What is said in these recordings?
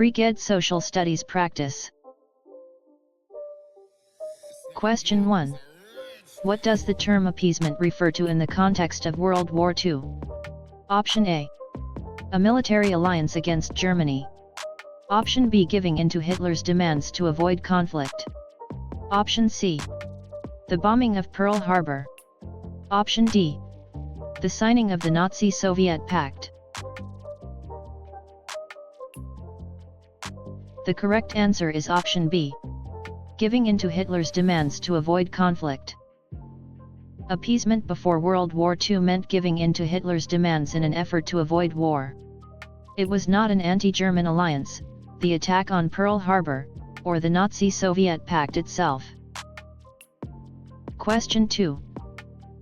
Free GED Social Studies practice. Question 1. What does the term appeasement refer to in the context of World War II? Option A. A military alliance against Germany. Option B. Giving in to Hitler's demands to avoid conflict. Option C. The bombing of Pearl Harbor. Option D. The signing of the Nazi-Soviet Pact. The correct answer is option B. Giving in to Hitler's demands to avoid conflict. Appeasement before World War II meant giving in to Hitler's demands in an effort to avoid war. It was not an anti-German alliance, the attack on Pearl Harbor, or the Nazi-Soviet Pact itself. Question 2.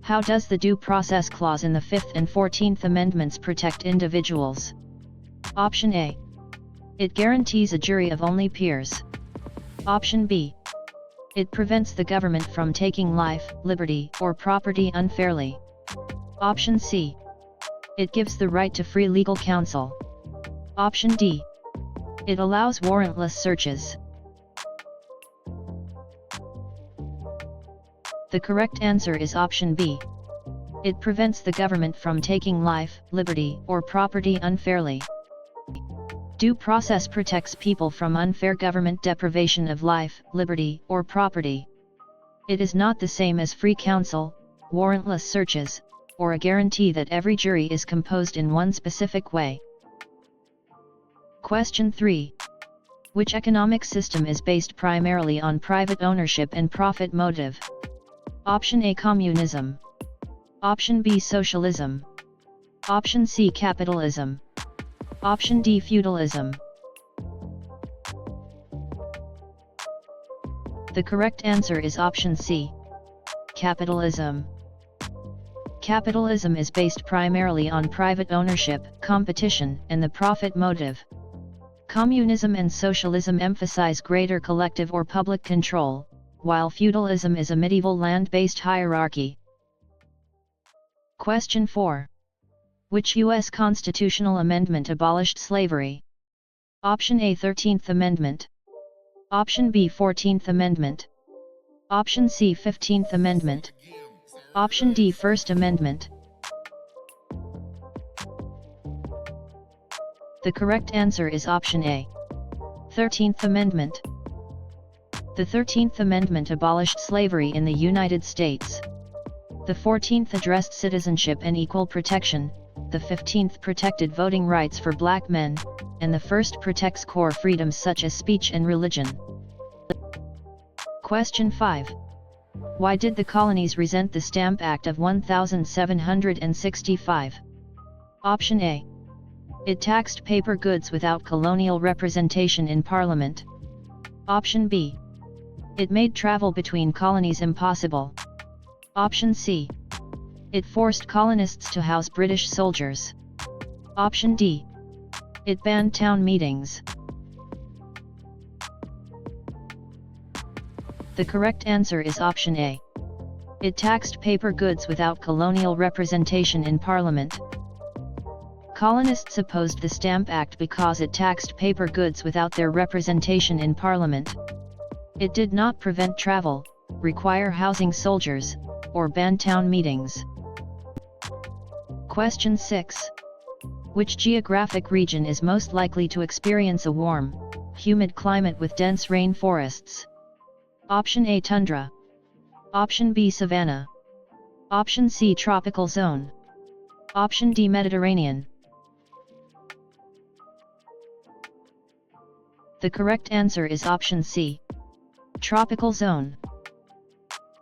How does the Due Process Clause in the 5th and 14th Amendments protect individuals? Option A. It guarantees a jury of only peers. Option B. It prevents the government from taking life, liberty, or property unfairly. Option C. It gives the right to free legal counsel. Option D. It allows warrantless searches. The correct answer is option B. It prevents the government from taking life, liberty, or property unfairly. Due process protects people from unfair government deprivation of life, liberty, or property. It is not the same as free counsel, warrantless searches, or a guarantee that every jury is composed in one specific way. Question 3. Which economic system is based primarily on private ownership and profit motive? Option A. Communism. Option B. Socialism. Option C. Capitalism. Option D. Feudalism. The correct answer is option C. Capitalism. Capitalism is based primarily on private ownership, competition, and the profit motive. Communism and socialism emphasize greater collective or public control, while feudalism is a medieval land-based hierarchy. Question 4. Which U.S. constitutional amendment abolished slavery? Option A. 13th Amendment. Option B. 14th Amendment. Option C. 15th Amendment. Option D. First Amendment. The correct answer is option A. 13th Amendment. The 13th Amendment abolished slavery in the United States. The 14th addressed citizenship and equal protection, the 15th protected voting rights for black men, and the 1st protects core freedoms such as speech and religion. Question 5. Why did the colonies resent the Stamp Act of 1765? Option A. It taxed paper goods without colonial representation in Parliament. Option B. It made travel between colonies impossible. Option C. It forced colonists to house British soldiers. Option D. It banned town meetings. The correct answer is option A. It taxed paper goods without colonial representation in Parliament. Colonists opposed the Stamp Act because it taxed paper goods without their representation in Parliament. It did not prevent travel, require housing soldiers, or ban town meetings. Question 6. Which geographic region is most likely to experience a warm, humid climate with dense rain forests? Option A. Tundra. Option B. Savanna. Option C. Tropical zone. Option D. Mediterranean. The correct answer is option C. Tropical zone.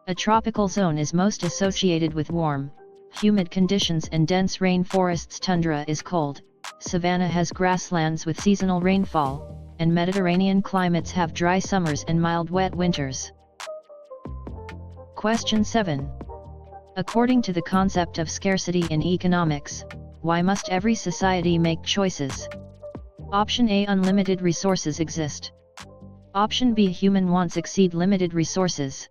A tropical zone is most associated with warm, humid conditions and dense rain forests. Tundra is cold, savanna has grasslands with seasonal rainfall, and Mediterranean climates have dry summers and mild wet winters. Question 7. According to the concept of scarcity in economics, why must every society make choices? Option A. Unlimited resources exist. Option B. Human wants exceed limited resources.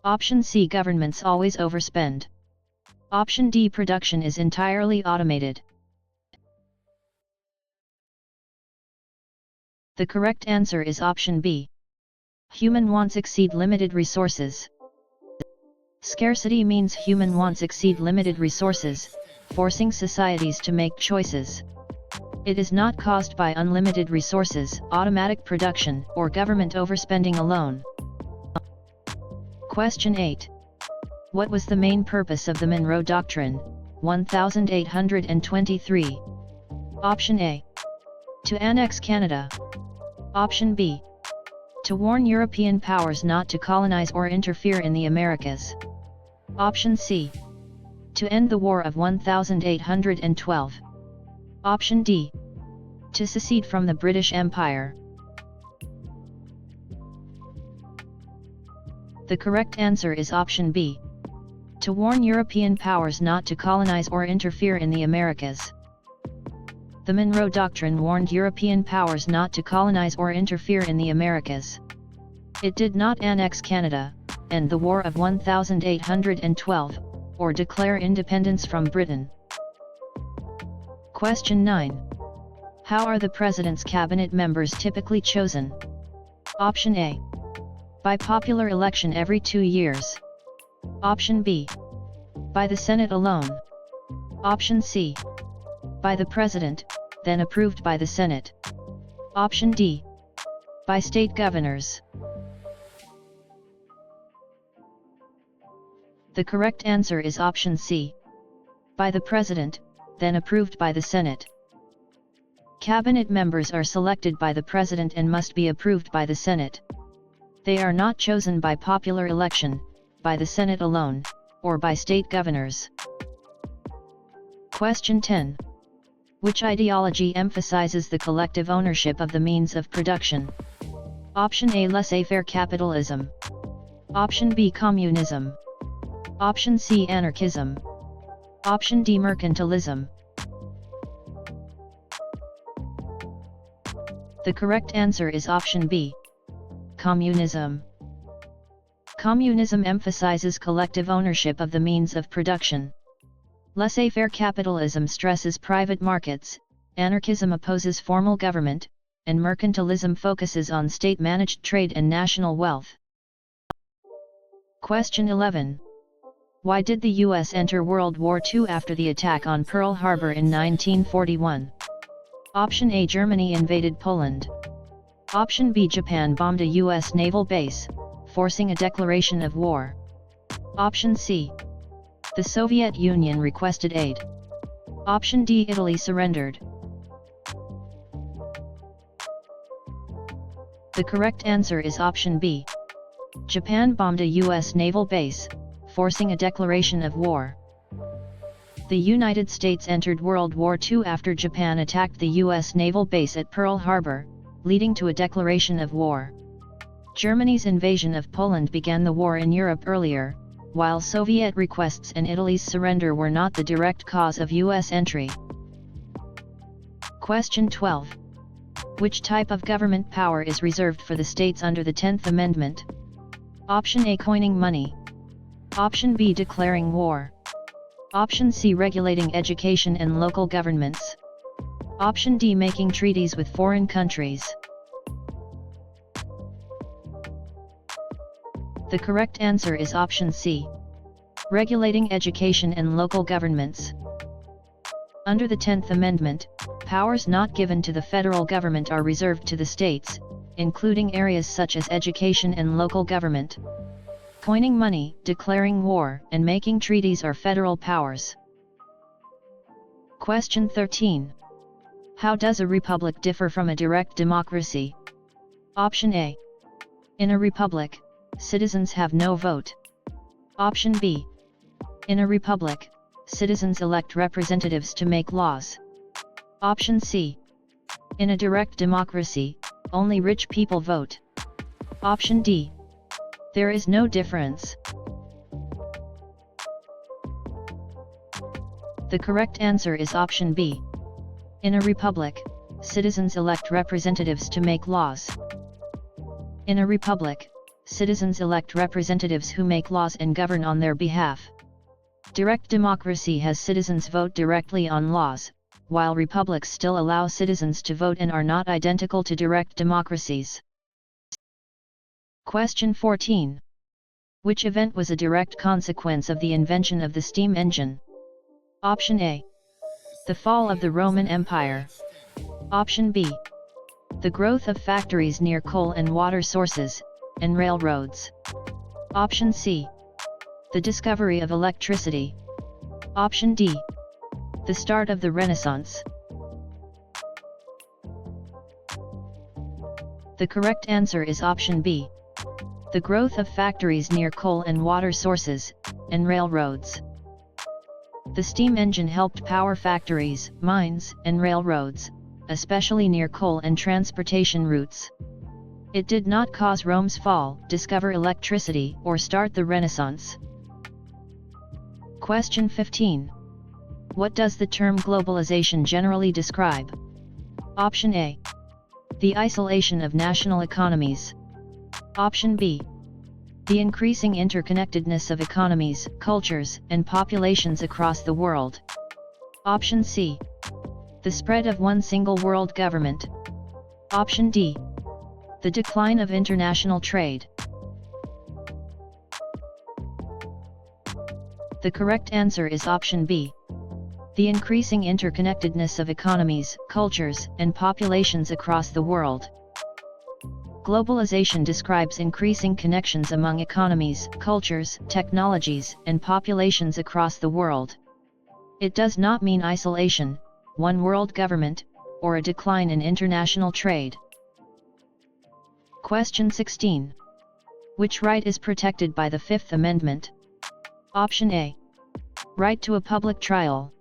Option C. Governments always overspend. Option D. Production is entirely automated. The correct answer is option B. Human wants exceed limited resources. Scarcity means human wants exceed limited resources, forcing societies to make choices. It is not caused by unlimited resources, automatic production, or government overspending alone. Question 8. What was the main purpose of the Monroe Doctrine, 1823? Option A. To annex Canada. Option B. To warn European powers not to colonize or interfere in the Americas. Option C. To end the War of 1812. Option D. To secede from the British Empire. The correct answer is option B. To warn European powers not to colonize or interfere in the Americas. The Monroe Doctrine warned European powers not to colonize or interfere in the Americas. It did not annex Canada, end the War of 1812, or declare independence from Britain. Question 9. How are the President's cabinet members typically chosen? Option A. By popular election every 2 years. Option B. By the Senate alone. Option C. By the President, then approved by the Senate. Option D. By state governors. The correct answer is option C. By the President, then approved by the Senate. Cabinet members are selected by the President and must be approved by the Senate. They are not chosen by popular election, by the Senate alone, or by state governors. Question 10. Which ideology emphasizes the collective ownership of the means of production? Option A. Laissez-faire capitalism. Option B. Communism. Option C. Anarchism. Option D. Mercantilism. The correct answer is option B. Communism. Communism emphasizes collective ownership of the means of production. Laissez-faire capitalism stresses private markets, anarchism opposes formal government, and mercantilism focuses on state-managed trade and national wealth. Question 11. Why did the U.S. enter World War II after the attack on Pearl Harbor in 1941? Option A. Germany invaded Poland. Option B. Japan bombed a U.S. naval base, forcing a declaration of war. Option C. The Soviet Union requested aid. Option D. Italy surrendered. The correct answer is option B. Japan bombed a U.S. naval base, forcing a declaration of war. The United States entered World War II after Japan attacked the U.S. naval base at Pearl Harbor, leading to a declaration of war. Germany's invasion of Poland began the war in Europe earlier, while Soviet requests and Italy's surrender were not the direct cause of U.S. entry. Question 12. Which type of government power is reserved for the states under the 10th Amendment? Option A. Coining money. Option B. Declaring war. Option C. Regulating education and local governments. Option D. Making treaties with foreign countries. The correct answer is option C. Regulating education and local governments. Under the 10th Amendment, powers not given to the federal government are reserved to the states, including areas such as education and local government. Coining money, declaring war, and making treaties are federal powers. Question 13. How does a republic differ from a direct democracy? Option A. In a republic, citizens have no vote. Option B. In a republic, citizens elect representatives to make laws. Option C. In a direct democracy, only rich people vote. Option D. There is no difference. The correct answer is option B. In a republic, citizens elect representatives to make laws. In a republic, citizens elect representatives who make laws and govern on their behalf. Direct democracy has citizens vote directly on laws, while republics still allow citizens to vote and are not identical to direct democracies. Question 14. Which event was a direct consequence of the invention of the steam engine? Option A. The fall of the Roman Empire. Option B. The growth of factories near coal and water sources, and railroads. Option C. The discovery of electricity. Option D. The start of the Renaissance. The correct answer is option B. The growth of factories near coal and water sources, and railroads. The steam engine helped power factories, mines, and railroads, especially near coal and transportation routes. It did not cause Rome's fall, discover electricity, or start the Renaissance. Question 15. What does the term globalization generally describe? Option A. The isolation of national economies. Option B. The increasing interconnectedness of economies, cultures, and populations across the world. Option C. The spread of one single world government. Option D. The decline of international trade. The correct answer is option B. The increasing interconnectedness of economies, cultures, and populations across the world. Globalization describes increasing connections among economies, cultures, technologies, and populations across the world. It does not mean isolation, one world government, or a decline in international trade. Question 16. Which right is protected by the Fifth Amendment? Option A. Right to a public trial.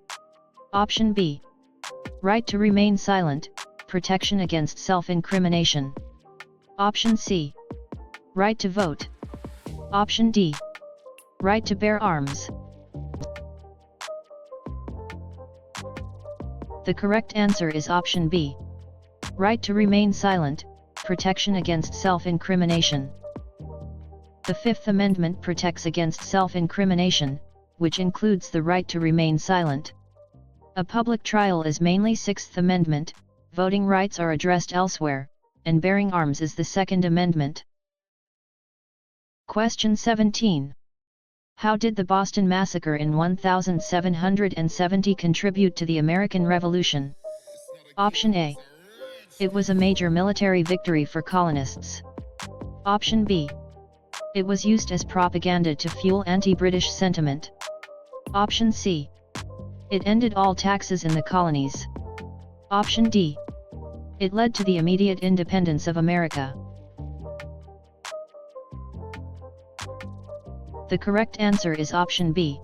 Option B. Right to remain silent, protection against self-incrimination. Option C. Right to vote. Option D. Right to bear arms. The correct answer is option B. Right to remain silent, protection against self-incrimination. The Fifth Amendment protects against self-incrimination, which includes the right to remain silent. A public trial is mainly Sixth Amendment, voting rights are addressed elsewhere, and bearing arms is the Second Amendment. Question 17. How did the Boston Massacre in 1770 contribute to the American Revolution? Option A. It was a major military victory for colonists. Option B. It was used as propaganda to fuel anti-British sentiment. Option C. It ended all taxes in the colonies. Option D. It led to the immediate independence of America. The correct answer is option B.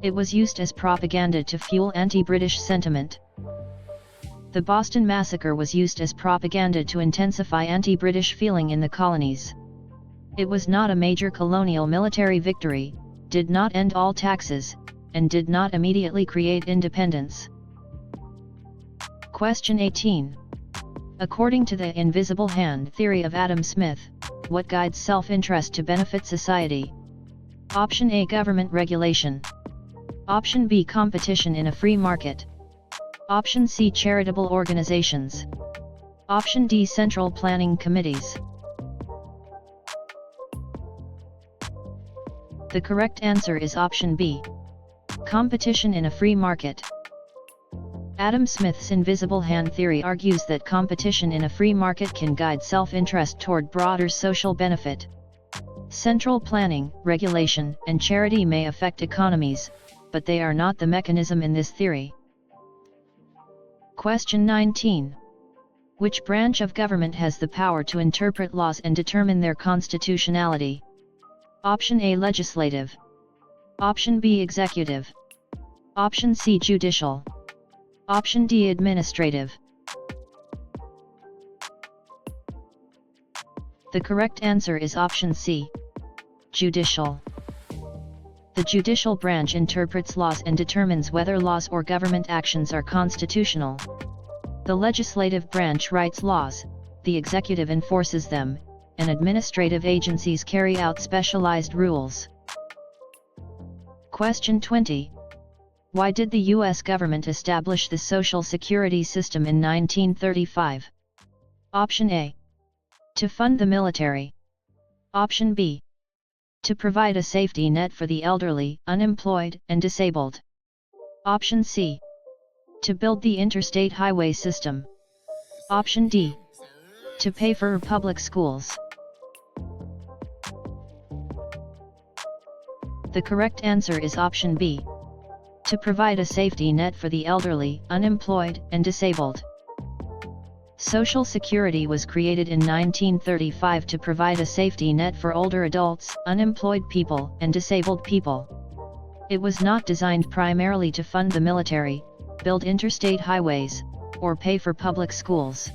It was used as propaganda to fuel anti-British sentiment. The Boston Massacre was used as propaganda to intensify anti-British feeling in the colonies. It was not a major colonial military victory, did not end all taxes, and did not immediately create independence. Question 18. According to the invisible hand theory of Adam Smith, what guides self-interest to benefit society? Option A. Government regulation. Option B. Competition in a free market. Option C. Charitable organizations. Option D. Central planning committees. The correct answer is option B. Competition in a free market. Adam Smith's invisible hand theory argues that competition in a free market can guide self-interest toward broader social benefit. Central planning, regulation, and charity may affect economies, but they are not the mechanism in this theory. Question 19. Which branch of government has the power to interpret laws and determine their constitutionality? Option A. Legislative. Option B. Executive. Option C. Judicial. Option D. Administrative. The correct answer is option C. Judicial. The judicial branch interprets laws and determines whether laws or government actions are constitutional. The legislative branch writes laws, the executive enforces them, and administrative agencies carry out specialized rules. Question 20. Why did the U.S. government establish the Social Security system in 1935? Option A. To fund the military. Option B. To provide a safety net for the elderly, unemployed, and disabled. Option C. To build the interstate highway system. Option D. To pay for public schools. The correct answer is option B. To provide a safety net for the elderly, unemployed, and disabled. Social Security was created in 1935 to provide a safety net for older adults, unemployed people, and disabled people. It was not designed primarily to fund the military, build interstate highways, or pay for public schools.